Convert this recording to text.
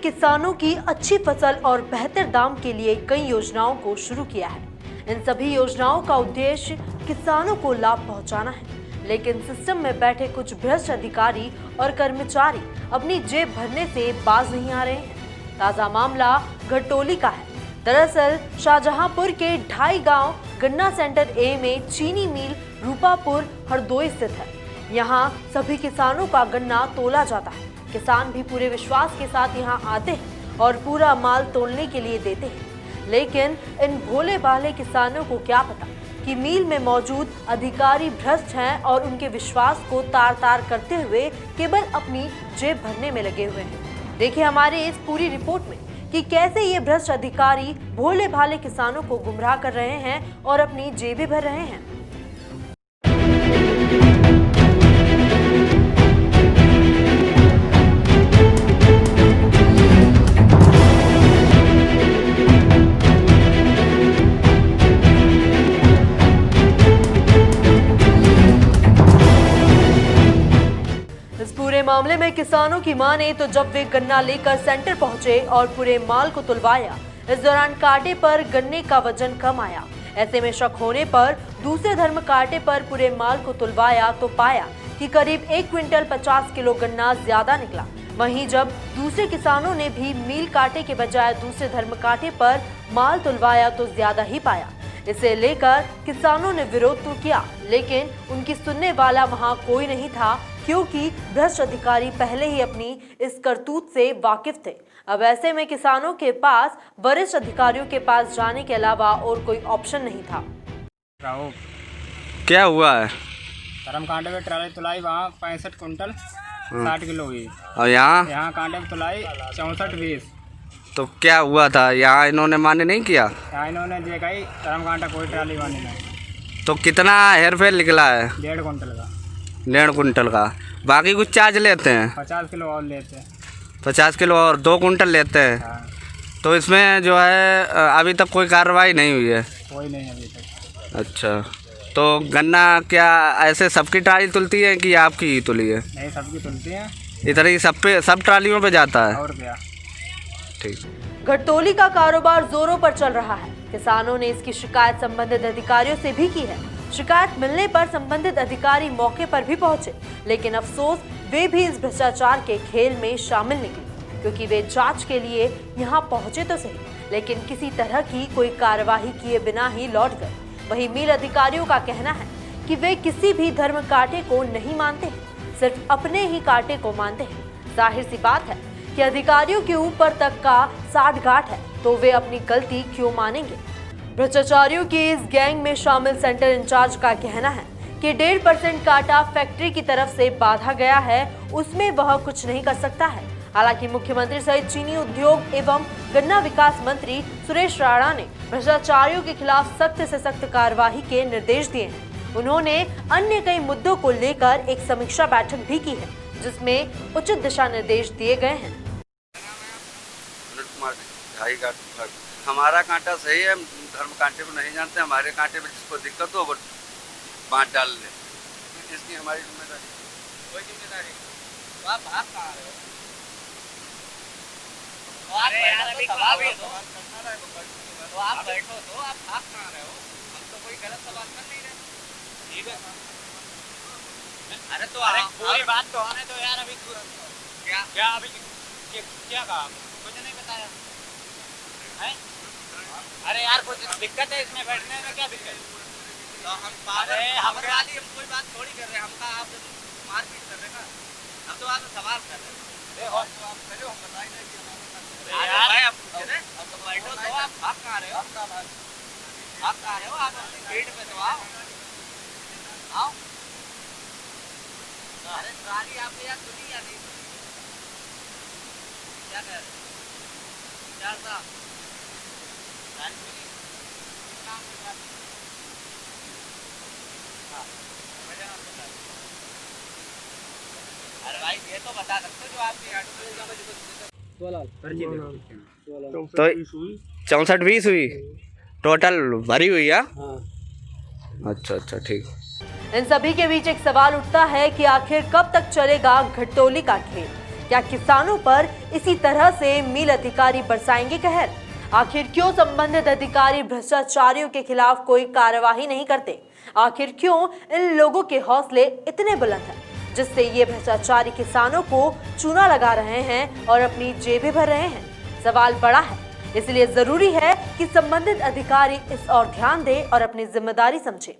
किसानों की अच्छी फसल और बेहतर दाम के लिए कई योजनाओं को शुरू किया है। इन सभी योजनाओं का उद्देश्य किसानों को लाभ पहुंचाना है, लेकिन सिस्टम में बैठे कुछ भ्रष्ट अधिकारी और कर्मचारी अपनी जेब भरने से बाज नहीं आ रहे हैं। ताजा मामला घटोली का है। दरअसल शाहजहांपुर के 2.5 गांव गन्ना सेंटर ए में चीनी मिल रूपापुर हरदोई स्थित है। यहाँ सभी किसानों का गन्ना तोला जाता है। किसान भी पूरे विश्वास के साथ यहाँ आते हैं और पूरा माल तोलने के लिए देते हैं, लेकिन इन भोले भाले किसानों को क्या पता कि मिल में मौजूद अधिकारी भ्रष्ट हैं और उनके विश्वास को तार तार करते हुए केवल अपनी जेब भरने में लगे हुए हैं। देखिए हमारे इस पूरी रिपोर्ट में कि कैसे ये भ्रष्ट अधिकारी भोले भाले किसानों को गुमराह कर रहे हैं और अपनी जेबें भर रहे हैं। मामले में किसानों की माने तो जब वे गन्ना लेकर सेंटर पहुंचे और पूरे माल को तुलवाया, इस दौरान कांटे पर गन्ने का वजन कम आया। ऐसे में शक होने पर दूसरे धर्म कांटे पर पूरे माल को तुलवाया तो पाया कि करीब 1 क्विंटल 50 किलो गन्ना ज्यादा निकला। वहीं जब दूसरे किसानों ने भी मील कांटे के बजाय दूसरे धर्म कांटे पर माल तुलवाया तो ज्यादा ही पाया। इसे लेकर किसानों ने विरोध तो किया, लेकिन उनकी सुनने वाला वहां कोई नहीं था, क्योंकि भ्रष्ट अधिकारी पहले ही अपनी इस करतूत से वाकिफ थे। अब ऐसे में किसानों के पास वरिष्ठ अधिकारियों के पास जाने के अलावा और कोई ऑप्शन नहीं था। क्या हुआ है? धर्म कांटे में ट्राली तुलाई वहाँ 65 कुंटल 60 किलो हुई, और यहाँ कांटे में तुलाई 64-20। तो क्या हुआ था? यहाँ इन्होंने माने नहीं किया? यहाँ इन्होंने देखा ही धर्म कांटा कोई ट्राली वानी नहीं। तो कितना हेरफेर निकला है? 1.5 कुंटल का। 1.5 कुंटल का। बाकी कुछ चार्ज लेते हैं? 50 किलो और लेते हैं। 50 किलो और 2 कुंटल लेते हैं। हाँ। तो इसमें जो है अभी तक कोई कार्रवाई नहीं हुई है? कोई नहीं अभी तक। अच्छा, तो गन्ना क्या ऐसे सबकी ट्राली तुलती है कि आपकी ही तुली है? नहीं, सबकी तुलती है। इधर ही सब ट्रालियों पे जाता है? और क्या। ठीक। घटतोली का कारोबार जोरों पर चल रहा है। किसानों ने इसकी शिकायत संबंधित अधिकारियों से भी की है। शिकायत मिलने पर संबंधित अधिकारी मौके पर भी पहुंचे, लेकिन अफसोस वे भी इस भ्रष्टाचार के खेल में शामिल निकले, क्योंकि वे जांच के लिए यहां पहुंचे तो सही, लेकिन किसी तरह की कोई कार्यवाही किए बिना ही लौट गए। वहीं मिल अधिकारियों का कहना है कि वे किसी भी धर्म कांटे को नहीं मानते हैं, सिर्फ अपने ही कांटे को मानते हैं। जाहिर सी बात है कि अधिकारियों के ऊपर तक का साठगांठ है, तो वे अपनी गलती क्यों मानेंगे। भ्रष्टाचारियों की इस गैंग में शामिल सेंटर इंचार्ज का कहना है कि 1.5% कांटा फैक्ट्री की तरफ से बांधा गया है, उसमें वह कुछ नहीं कर सकता है। हालांकि मुख्यमंत्री सहित चीनी उद्योग एवं गन्ना विकास मंत्री सुरेश राणा ने भ्रष्टाचारियों के खिलाफ सख्त से सख्त कार्यवाही के निर्देश दिए हैं। उन्होंने अन्य कई मुद्दों को लेकर एक समीक्षा बैठक भी की है, जिसमें उचित दिशा निर्देश दिए गए हैं। हमारा कांटा सही है, धर्म कांटे को नहीं जानते। हमारे कांटे में जिसको दिक्कत हो वो बांट डाल ले, इसकी हमारी जिम्मेदारी। कोई जिम्मेदारी तो आप भाग कहाँ रहे हो? अरे यार अभी सवाल तो आप बैठो, तो आप भाग कहाँ रहे हो? हम तो कोई गलत सवाल कर नहीं रहे। ठीक है। अरे तो पूरी बात तो होने दो यार। अभी क्या अभी क्या कहा? कुछ नहीं बताया है। अरे यार कुछ दिक्कत है इसमें बैठने में? क्या दिक्कत? तो हम कोई बात थोड़ी कर रहे हैं। हमका आप मारपीट कर रहे हैं ना, हम तो आपसे सवाल कर रहे हैं। देखो तो आप पहले हम बताएंगे कि हमारे भाई आप पूछ रहे हैं। अब तो बैठो, तो आप भाग कहाँ रहे हो? आप कहाँ रहे हो? आप अपनी फील्ड पे तो आओ। अरे ट्राली आपके यहाँ सुनी या नहीं सुनी? क्या कह रहे हैं? क्या साहब ट्राली सुनी? नाम बता। हाँ, वजह आप बता। अरे भाई ये तो बता सकते हो जो आपके ऑटो तो 64-20 हुई टोटल भरी हुई है। अच्छा ठीक। इन सभी के बीच एक सवाल उठता है कि आखिर कब तक चलेगा घटोली का खेल। क्या किसानों पर इसी तरह से मिल अधिकारी बरसाएंगे कहर? आखिर क्यों संबंधित अधिकारी भ्रष्टाचारियों के खिलाफ कोई कार्यवाही नहीं करते? आखिर क्यों इन लोगों के हौसले इतने बुलंद हैं, जिससे ये भ्रष्टाचारी किसानों को चूना लगा रहे हैं और अपनी जेबें भर रहे हैं? सवाल बड़ा है, इसलिए जरूरी है कि संबंधित अधिकारी इस ओर ध्यान दें और अपनी जिम्मेदारी समझें।